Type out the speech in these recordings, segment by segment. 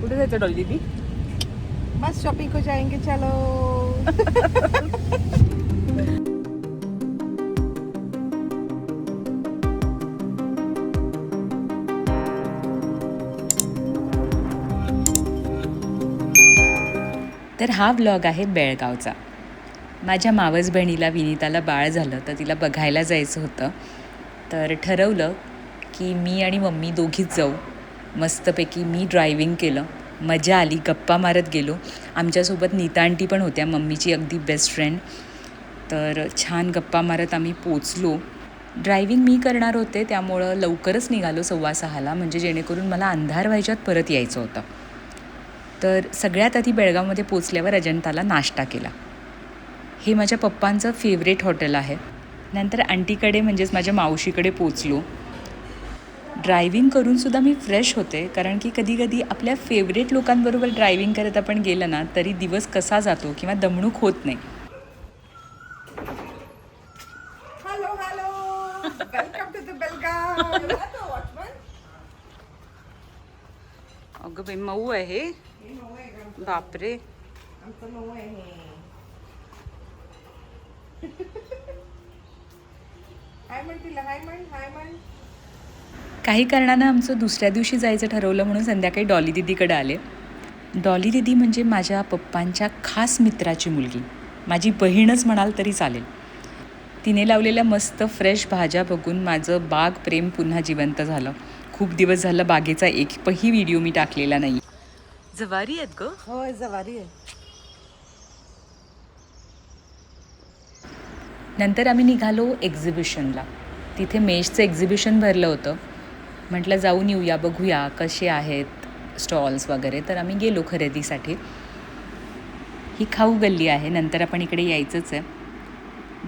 कुठे जायचं डॉली दीदी? बस शॉपिंग को जाएंगे चलो. तर हा व्लॉग आहे बेळगावचा. माझ्या मावस बहिणीला विनीताला बाळ झालं तर तिला बघायला जायचं होतं. तर ठरवलं की मी आणि मम्मी दोघीच जाऊ. मस्तपैकी मी ड्रायव्हिंग केलं, मजा आली, गप्पा मारत गेलो. आमच्यासोबत नीता आंटी पण होत्या, मम्मीची अगदी बेस्ट फ्रेंड. तर छान गप्पा मारत आम्ही पोचलो. ड्रायव्हिंग मी करणार होते त्यामुळं लवकरच निघालो 6:15, म्हणजे जेणेकरून मला अंधार व्हायच्यात परत यायचं होतं. तर सगळ्यात आधी बेळगावमध्ये पोचल्यावर अजंताला नाश्ता केला. हे माझ्या पप्पांचं फेवरेट हॉटेल आहे. नंतर आंटीकडे म्हणजेच माझ्या मावशीकडे पोचलो. ड्रायव्हिंग करूनसुद्धा मी फ्रेश होते, कारण की कधीकधी आपल्या फेवरेट लोकांबरोबर ड्रायव्हिंग करत आपण गेलं ना तरी दिवस कसा जातो किंवा दमणूक होत नाही. Hello hello, welcome to the Belgaum. अगं बाई मऊ आहे. बापरे. आमचं मऊ आहे. हाय म्हण तिला, हाय म्हण, हाय म्हण. काही कारणानं आमचं दुसऱ्या दिवशी जायचं ठरवलं म्हणून संध्याकाळी डॉली दीदीकडे आले. डॉली दीदी म्हणजे माझ्या पप्पांच्या खास मित्राची मुलगी, माझी बहीणच म्हणाल तरी चालेल. तिने लावलेल्या मस्त फ्रेश भाज्या बघून माझं बाग प्रेम पुन्हा जिवंत झालं. खूप दिवस झालं बागेचा एकही व्हिडिओ मी टाकलेला नाही. जवारी आहेत ग. होय, जवारी आहे. नंतर आम्ही निघालो एक्झिबिशनला. तिथे मेशचं एक्झिबिशन भरलं होतं. म्हटलं जाऊन येऊया, बघूया कसे आहेत स्टॉल्स वगैरे. तर आम्ही गेलो खरेदीसाठी. ही खाऊ गल्ली आहे, नंतर आपण इकडे यायचंच आहे.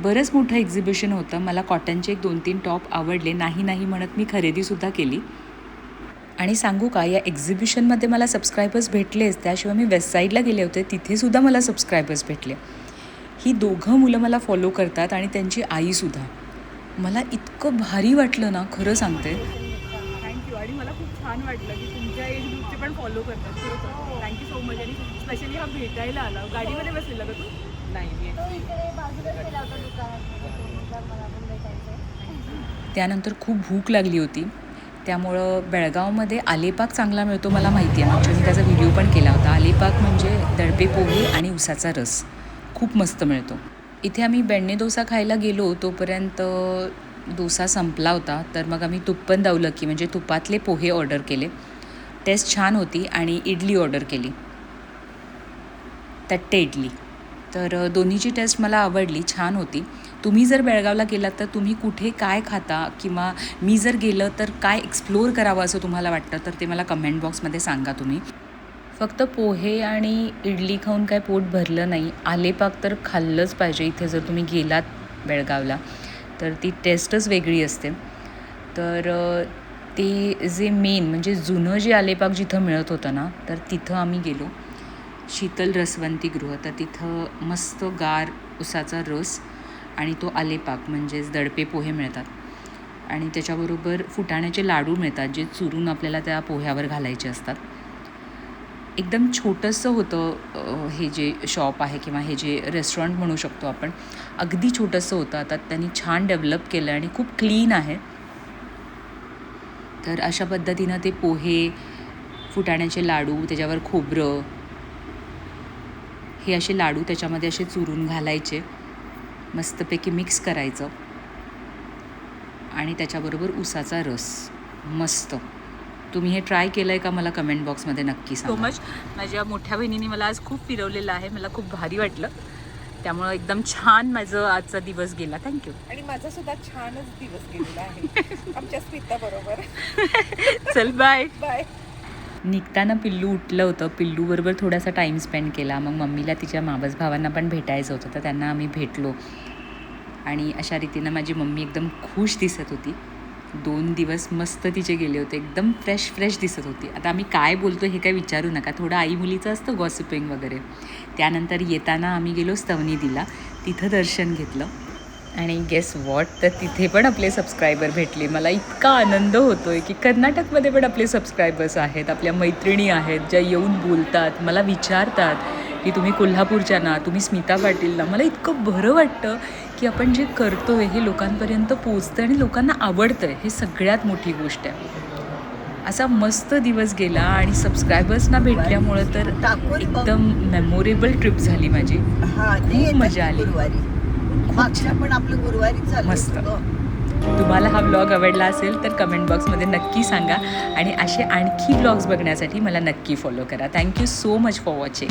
बरंच मोठं एक्झिबिशन होतं. मला कॉटनचे 1-2-3 टॉप आवडले. नाही म्हणत मी खरेदीसुद्धा केली. आणि सांगू का, या एक्झिबिशनमध्ये मला सबस्क्रायबर्स भेटलेच, त्याशिवाय मी वेस्ट साईडला गेले होते, तिथेसुद्धा मला सबस्क्रायबर्स भेटले. ही दोघं मुलं मला फॉलो करतात आणि त्यांची आईसुद्धा. मला इतकं भारी वाटलं ना, खरं सांगते. थँक्यू. आणि मला खूप छान वाटलं की तुमच्या एज ग्रुपचे पण फॉलो करतात. Thank you so much. आणि स्पेशली हा भेटायला आला. गाडीमध्ये बसलेला का तू? नाही. त्यानंतर खूप भूक लागली होती, त्यामुळं बेळगावमध्ये आलेपाक चांगला मिळतो मला माहिती आहे. म्हणजे मी त्याचा व्हिडिओ पण केला होता. आलेपाक म्हणजे दडपे पोहे आणि उसाचा रस खूप मस्त मिळतो. इथे आम्ही बेण्णे डोसा खायला गेलो, तोपर्यंत डोसा संपला होता. तर मग आम्ही तुप्पन दवलकी म्हणजे तुपातले पोहे ऑर्डर केले. टेस्ट छान होती. आणि इडली ऑर्डर केली, तट्टे इडली. तर दोन्हीची टेस्ट मला आवडली, छान होती. तुम्ही जर बेळगावला गेलात तर तुम्ही कुठे काय खाता, किंवा मी जर गेलं तर काय एक्सप्लोअर करावं असं तुम्हाला वाटतं, तर ते मला कमेंट बॉक्समध्ये सांगा तुम्ही. फक्त पोहे आणि इडली खाऊन काय पोट भरलं नाही. आलेपाक तर खाल्लंच पाहिजे. इथे जर तुम्ही गेलात बेळगावला तर ती टेस्टच वेगळी असते. तर ते जे मेन म्हणजे जुनं जे आलेपाक जिथं मिळत होतं ना, तर तिथं आम्ही गेलो. शीतल रसवंतीगृह. तर तिथं मस्त गार उसाचा रस आणि तो आलेपाक म्हणजेच दडपे पोहे मिळतात. आणि त्याच्याबरोबर फुटाण्याचे लाडू मिळतात, जे चुरून आपल्याला त्या पोह्यावर घालायचे असतात. एकदम छोटंसं होतं हे जे शॉप आहे, किंवा हे जे रेस्टॉरंट म्हणू शकतो आपण. अगदी छोटंसं होतं. आता त्यांनी छान डेव्हलप केलं आणि खूप क्लीन आहे. तर अशा पद्धतीनं ते पोहे, फुटाण्याचे लाडू, त्याच्यावर खोबरं, हे असे लाडू त्याच्यामध्ये असे चुरून घालायचे, मस्तपैकी मिक्स करायचं आणि त्याच्याबरोबर उसाचा रस. मस्त. तुम्ही हे ट्राय केलं आहे का, मला कमेंट बॉक्समध्ये नक्की सांगा. So much. माझ्या मोठ्या बहिणीने मला आज खूप फिरवलेलं आहे. मला खूप भारी वाटलं. त्यामुळं एकदम छान माझं आजचा दिवस गेला. थँक्यू. आणि माझा सुद्धा छानच दिवस गेलेला आहे आमच्या स्मिता बरोबर. चल बाय. बाय. निघताना पिल्लू उठलं होतं. पिल्लूबरोबर थोडासा टाईम स्पेंड केला. मग मम्मीला तिच्या मावस भावांना पण भेटायचं होतं, तर त्यांना आम्ही भेटलो. आणि अशा रीतीनं माझी मम्मी एकदम खुश दिसत होती. 2 दिवस मस्त तिचे गेले होते. एकदम फ्रेश दिसत होती. आता आम्ही काय बोलतो हे काय विचारू नका, थोडं आई मुलीचं असतं गॉसिपिंग वगैरे. त्यानंतर येताना आम्ही गेलो स्तवनिदीला. तिथं दर्शन घेतलं. आणि गेस वॉट, तर तिथे पण आपले सबस्क्रायबर भेटले. मला इतका आनंद होतो आहे की कर्नाटकमध्ये पण आपले सबस्क्रायबर्स आहेत, आपल्या मैत्रिणी आहेत ज्या येऊन बोलतात, मला विचारतात की तुम्ही कोल्हापूरच्या ना, तुम्ही स्मिता पाटील ना. मला इतकं बरं वाटतं की आपण जे करतो आहे हे लोकांपर्यंत पोचतं आणि लोकांना आवडतं आहे, हे सगळ्यात मोठी गोष्ट आहे. असा मस्त दिवस गेला आणि सबस्क्रायबर्सना भेटल्यामुळं तर एकदम मेमोरेबल ट्रिप झाली माझी. खूप मजा आली. मागच्या पण आपलं गुरुवारी चालू मस्त. होतं. तुम्हाला हा ब्लॉग आवडला असेल तर कमेंट बॉक्समध्ये नक्की सांगा आणि असे आणखी ब्लॉग्स बघण्यासाठी मला नक्की फॉलो करा. Thank you so much for watching.